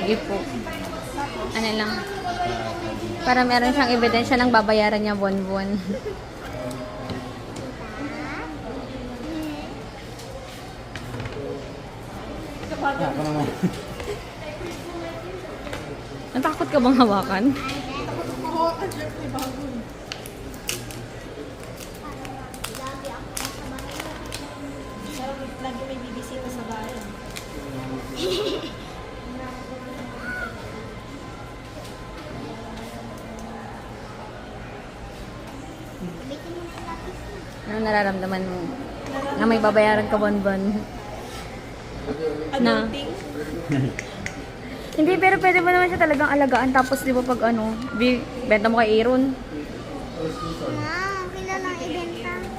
Sige po. Ano lang. Para meron siyang ebidensya ng babayaran niya buwan-buwan. Ako naman. Natakot ka bang hawakan? Lagi may bibisita sa bayan. Ano nararamdaman mo? Na may babayaran ka buwan-buwan? Na? Adulting? Hindi, pero pwede mo naman siya talagang alagaan. Tapos di ba pag ano, benta mo kay Aaron?